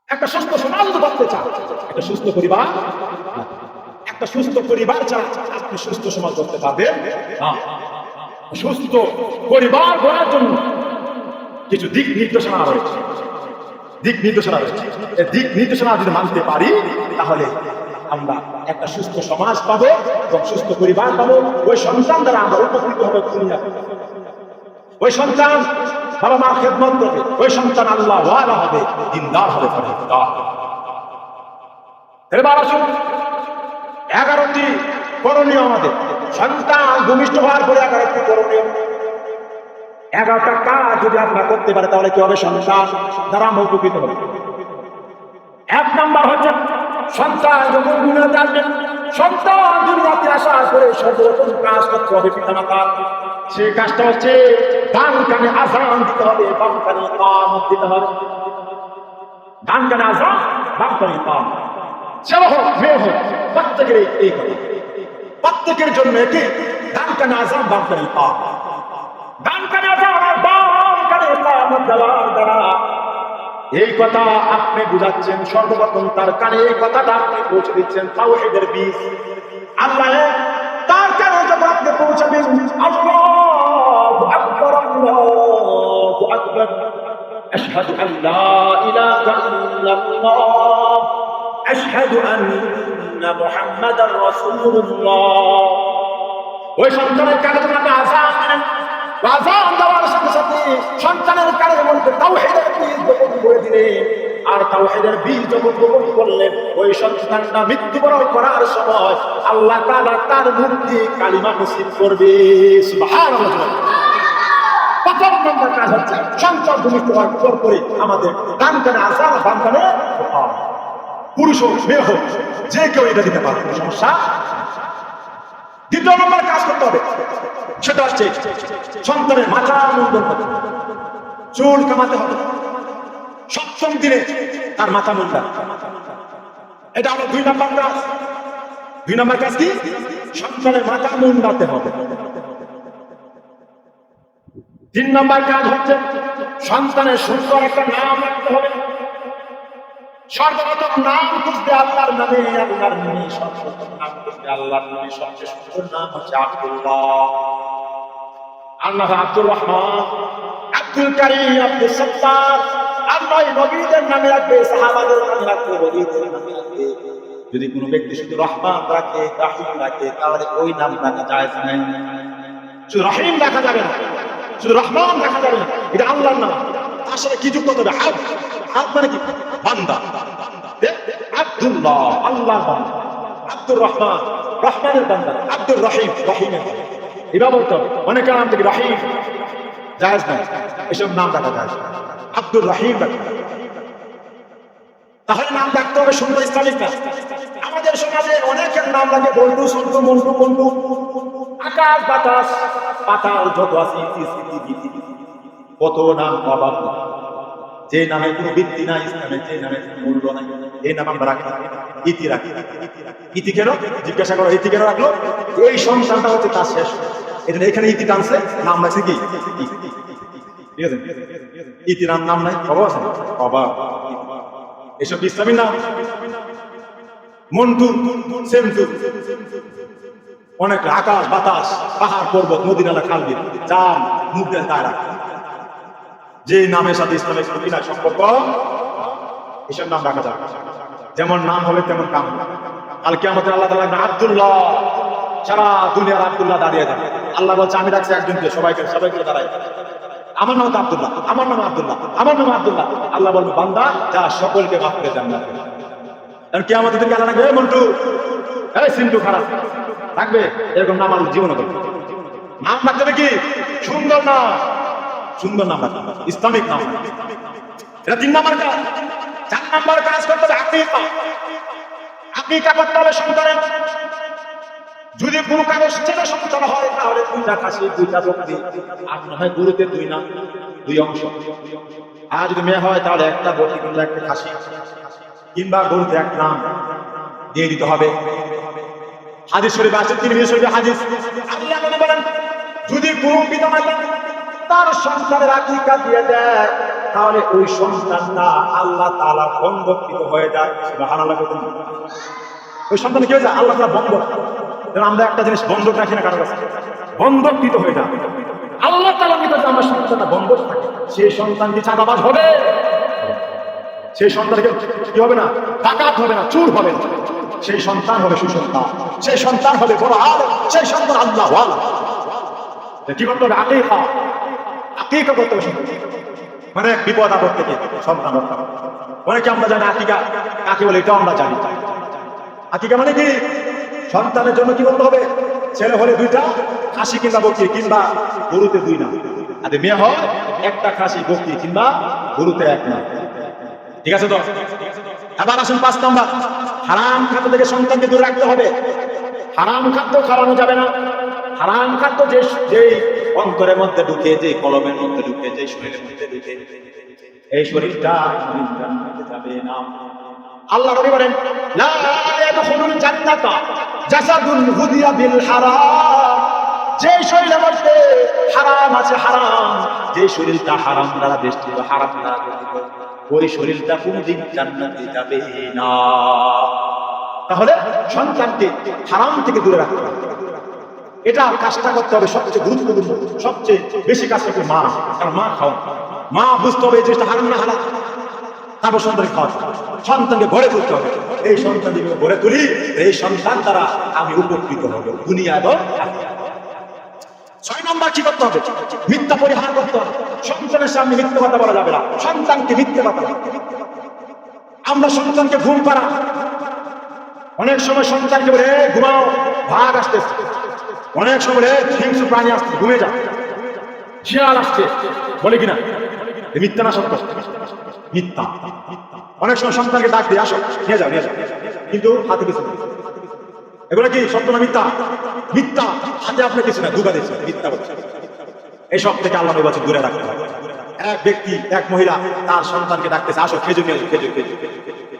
একটা সুস্থ সমাজ করতে চান, একটা সুস্থ পরিবার, একটা সুস্থ পরিবার ছাড়া আপনি সুস্থ সমাজ করতে পারবেন না। সুস্থ পরিবার গড়ার জন্য কিছু দিক নির্দেশনা রয়েছে, দিক নির্দেশনা রয়েছে। এই দিক নির্দেশনা যদি মানতে পারি তাহলে আমরা একটা সুস্থ সমাজ পাবো এবং সুস্থ পরিবার পাবো। ওই সন্তান দ্বারা আমরা উপকৃত হবে দুনিয়া, ওই সন্তান বাবা মা খেদমত করবে, ওই সন্তান আল্লাহ ওয়ালা হবে, দিনদার হবে। এবার আসুন 11টি করণীয় আমাদের সন্তান ভূমিষ্ঠ হওয়ার পরে 11টি করণীয়, 11টা কাজ যদি আপনারা করতে পারে তাহলে কি হবে? সন্তান দ্বারা আমরা উপকৃত হবে। 1 নাম্বার হচ্ছে সন্তান যখন দুনিয়াতে আসবে, সন্তান দুনিয়াতে আসার পরে সর্বপ্রথম কাজ করতে হবে পিতামাতার। সেই কাজটা হচ্ছে ডান কানে আযান দিতে হবে, বাম কানে ইকামত দিতে হবে। ডান কানে আযান, বাম কানে ইকামত। ছেলে হোক মেয়ে হোক প্রত্যেকের এই কথা, প্রত্যেকের জন্য এটি ডান কানে আযান, বাম কানে ইকামত। ডান কানে আযান আর বাম কানে ইকামত দেওয়ার দ্বারা এই কথা আপনি বুঝাচ্ছেন, সর্বপ্রথম তার কানে এই কথাটা আপনি পৌঁছে দিচ্ছেন তাওহীদের বীজ। আল্লাহ তার কানে যখন আপনি পৌঁছাবেন, আল্লাহু আকবার, আল্লাহু আকবার, আশহাদু আল্লা ইলাহা ইল্লাল্লাহ, আশহাদু আন্না মুহাম্মাদার রাসূলুল্লাহ। ওই সন্তানের কানে যখন আপনি আযান দেন, আযান দেওয়ার সাথে সাথে সন্তানের কানের মধ্যে তাওহীদের বীজ বপন করে দিলেন। আর তাওহীদের বীজ যখন বপন করলেন, ওই সন্তানটা মৃত্যুবরণ করার সময় আল্লাহ তাআলা তার মুখ দিয়ে কালিমা নসিব করবে। সুবহানাল্লাহ। প্রথম নম্বর কাজ হচ্ছে সন্তান ভূমিষ্ঠ হওয়ার পরে আমাদের ডান কানে আযান, বাম কানে ইকামত। পুরুষ হোক মেয়ে হোক যে কেউ এটা দিতে পারে, কোনো সমস্যা। দ্বিতীয় নম্বর কাজ করতে হবে, সেটা হচ্ছে সন্তানের মাথা মুন্ডন করতে হবে, চুল কামাতে হবে। 7ম দিনে তার মাথা মুন্ডা, এটা হলো 2 নম্বর কাজ। 2 নম্বর কাজ কি? সন্তানের মাথা মুন্ডাতে হবে। 3 নম্বর কাজ হচ্ছে সন্তানের সুন্দর একটা নাম রাখতে হবে। সর্বপ্রথম নাম খুঁজবে আল্লাহর নামে, আল্লাহর নামে সর্বপ্রথম নাম খুঁজবে আল্লাহর নামে। সবচেয়ে সুন্দর নাম হচ্ছে আব্দুল্লাহ। আল্লাহ আব্দুর রহমান, আব্দুল কারীম, আব্দুল সত্তার। আল্লাহ নবীদের নামে রাখবে, সাহাবাদের নামে রাখবে, ওলিদের নামে রাখবে। যদি কোনো ব্যক্তি শুধু রহমান রাখে, রহিম রাখে, তাহলে ওই নাম রাখা জায়েজ নাই। শুধু রহিম রাখা যাবে না, শুধু রহমান রাখা যাবে না, এটা আল্লাহর নাম। তার সাথে কি যুক্ত হবে? আব্দ মানে কি? বান্দা। আব্দুল্লাহ আল্লাহর বান্দা, আব্দুর রহমান রহমানের বান্দা, আব্দুর রহিম রহিমের বান্দা। এবার বলতে হবে অনেকের নাম থেকে রহিম জায়েজ নাই, এসব নাম রাখা জায়েজ না। আব্দুর রহিম রাখতে হবে। তাহলে নাম রাখতে হবে সুন্দর ইসলামিক নাম। আমাদের সমাজে অনেকের নাম রাখে বন্ধু, সন্তু, মন্টু, বন্ধু, আকাশ বাতাস পাতাল যত আছে, কত নাম অভাব, যে নামে কোনো ভিত্তি নাই ইসলামে, যে নামে মূল্য নাই, এই নাম আমরা রাখি। ইতি রাখি। ইতি কেন? জিজ্ঞাসা করো ইতি কেন রাখলো? এই সংসারটা হচ্ছে তার শেষ। এটা এখানে ইতি টানছে, নাম রাখছে কি? ঠিক আছে, ইতি নাম নাই, অভাব আছে, অভাব। এসব ইসলামী নাম। মন্টু, সেন্টু, অনেক আকাশ বাতাস পাহাড় পর্বত নদী নালা খাল বিল চাঁদ মুখ দিয়ে দায় রাখে, যে নামের সাথে ইসলামের কোনো বিনা সম্পর্ক, এসব নাম রাখা যাবে। যেমন নাম হবে তেমন কাম হবে। কাল কিয়ামতে আল্লাহ তাআলা আব্দুল্লাহ, সারা দুনিয়ার আব্দুল্লাহ দাঁড়িয়ে যাবে। আল্লাহ বলছে আমি রাখছি একজনকে, সবাইকে দাঁড়ায়, আমার নাম তো আব্দুল্লাহ, আমার নাম আব্দুল্লাহ, আমার নাম আব্দুল্লাহ। আল্লাহ বলবে বান্দা যা, সকলকে মাফ করে জান্নাতে। কারণ কিয়ামতের দিন আল্লাহ রাখবে মন্টু, এই সিন্টু খারাপ রাখবে, এরকম নাম আল্লাহ জীবনে করবে। নাম রাখতে হবে কি? সুন্দর নাম, সুন্দর নাম রাখতে হবে, ইসলামিক নাম। এটা 3 নম্বর কাজ। 4 নম্বর কাজ করতে হবে আকীকা। আকীকা করতে হবে সন্তানের। যদি কোনো কারো ছেলে সন্তান হয় তাহলে 2টা খাসি, 2টা বকরি, আর না হয় গরুতে 2 নাম, 2 অংশ। আর যদি মেয়ে হয় তাহলে 1টা বকরি কিংবা 1টা খাসি কিংবা গরুতে 1 নাম দিয়ে দিতে হবে। হাদিস শরীফে আছে, তিরমিজি শরীফে হাদিস, আল্লাহ নবী বলেন যদি কোনো পিতামাতা তার সন্তানের আকীকা দিয়ে দেয় তাহলে ওই সন্তানটা আল্লাহ তাআলা বন্ধকৃত হয়ে যায়। সুবহানাল্লাহ। ওই সন্তান কি হয়ে যায়? আল্লাহ তাআলা বন্ধক। আমরা একটা জিনিস বন্ধক রাখি না কারো কাছে, বন্ধকৃত হয়ে যায় আল্লাহ তাআলার নিকট। আমার সন্তানটা বন্ধক থাকে, সেই সন্তান কি চাঁদাবাজ হবে? সেই সন্তানকে কি হবে না? ডাকাত হবে না, চোর হবে না। সেই সন্তান হবে সুসন্তান, সেই সন্তান হবে বড় আলেম, সেই সন্তান আল্লাহ ওয়ালা। কি করতে হবে? আকিকা, আকিকা করতে হবে। মানে বিপদ আপদ থেকে সন্তান রক্ষা। অনেকে আমরা জানি আকিকা কাকে বলে, এটা আমরা জানি। আকিকা মানে কি? সন্তানের জন্য কি করতে হবে? ছেলে হলে 2টা খাসি কিংবা বকরি কিংবা গরুতে 2 না, আর মেয়ে হয় 1টা খাসি বকরি কিংবা গরুতে 1 না। ঠিক আছে তো? আবার আসুন 5 নম্বর, হারাম খাদ্য থেকে সন্তানকে দূরে রাখতে হবে। হারাম খাদ্য খাওয়ানো যাবে না। হারাম খাদ্য যে অন্তরের মধ্যে ঢুকে, যে কলমের মধ্যে ঢুকে, যে শরীরের মধ্যে ঢুকে, এই শরীরটা জান্নাতে যাবে না। আল্লাহ নবী বলেন, লা ইয়াদখুলুল জান্নাতা জাসাদুন হুদিয়া বিল হারাম। যে শরীরের মধ্যে হারাম আছে, হারাম, যে শরীরটা হারাম দ্বারা বেষ্টিত, হারাম দ্বারা গঠিত, ওই শরীরটা কোনদিন জান্নাতে যাবে না। তাহলে সন্তানকে হারাম থেকে দূরে রাখতে হবে। এটা কাজটা করতে হবে সবচেয়ে গুরুত্বপূর্ণ, সবচেয়ে বেশি কাজ করতে মা। কারণ মা খাওয়া, মা বুঝতে হবে যে হারাম না হালাল, তারপর সন্তানকে খাওয়া, সন্তানকে গড়ে তুলতে হবে। এই সন্তান যদি গড়ে তুলি, এই সন্তান দ্বারা আমি উপকৃত হব দুনিয়া এবং আখিরাতে। 6 নম্বর কি করতে হবে? মিথ্যা পরিহার করতে হবে। সন্তানের সামনে মিথ্যা কথা বলা যাবে না। সন্তানকে মিথ্যা কথা, আমরা সন্তানকে ঘুম পাড়া, অনেক সময় সন্তানকে বলে ঘুমাও, ভাগ আসতেছে। অনেক সময় বলে হিংস্র প্রাণী আসছে, ঘুমে যা, শিয়াল আসছে, বলে কিনা? মিথ্যা না সত্য? মিথ্যা। অনেক সময় সন্তানকে ডাক দিয়ে, আসো নিয়ে যাও, নিয়ে যাও, কিন্তু হাতে কিছু নেই। এগুলো কি সত্য না মিথ্যা? মিথ্যা। হাতে আপনি কিছু না, ধোঁকা দিচ্ছে, মিথ্যা বলছে। এইসব থেকে আল্লাহ নবী বলেছেন দূরে রাখতে হবে। এক ব্যক্তি, এক মহিলা তার সন্তানকে ডাকতেছে, আসো খেজুর নিয়ে আসো, খেজুর, খেজুর।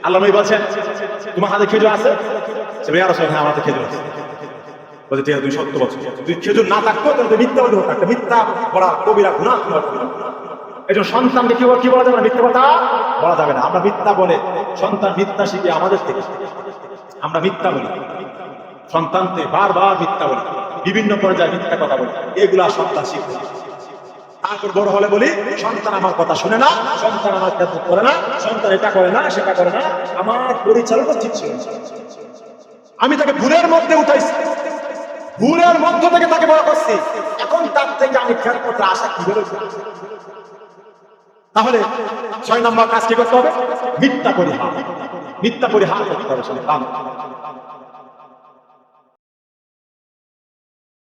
আল্লাহ নবী বলছেন, তোমার হাতে খেজুর আছে? সে বলে, হ্যাঁ আমার হাতে খেজুর আছে। বলছে, ঠিক আছে, তুমি সত্য বলছো। তুই খেজুর না থাকতো তাহলে তুই মিথ্যা বলতে থাকতো। মিথ্যা বলা কবিরা গুনাহ। এই জন্য সন্তানকে কি বলা যাবে না? মিথ্যা কথা বলা যাবে না। আমরা মিথ্যা বলে সন্তান মিথ্যা শিখে আমাদের থেকে। আমরা মিথ্যা বলি, সন্তানকে বারবার মিথ্যা বলি, বিভিন্ন পর্যায়ে মিথ্যা কথা বলি, এগুলা সন্তান শিখবে। তারপর বড় হলে বলি, সন্তান আমার কথা শুনে না, সন্তান আমার খেদমত করে না, সন্তান এটা করে না, সেটা করে না, আমার পরিচালনা ঠিক ছিল না। আমি তাকে ভুলের মধ্যে উঠাইছি, ভুলের মধ্য থেকে তাকে বড় করছি, এখন তার থেকে আমি খেদমতের আশা কি করে? তাহলে 6 নম্বর কাজ কি করতে হবে? মিথ্যা পরিহার। মিথ্যা পরিহার করতে হবে।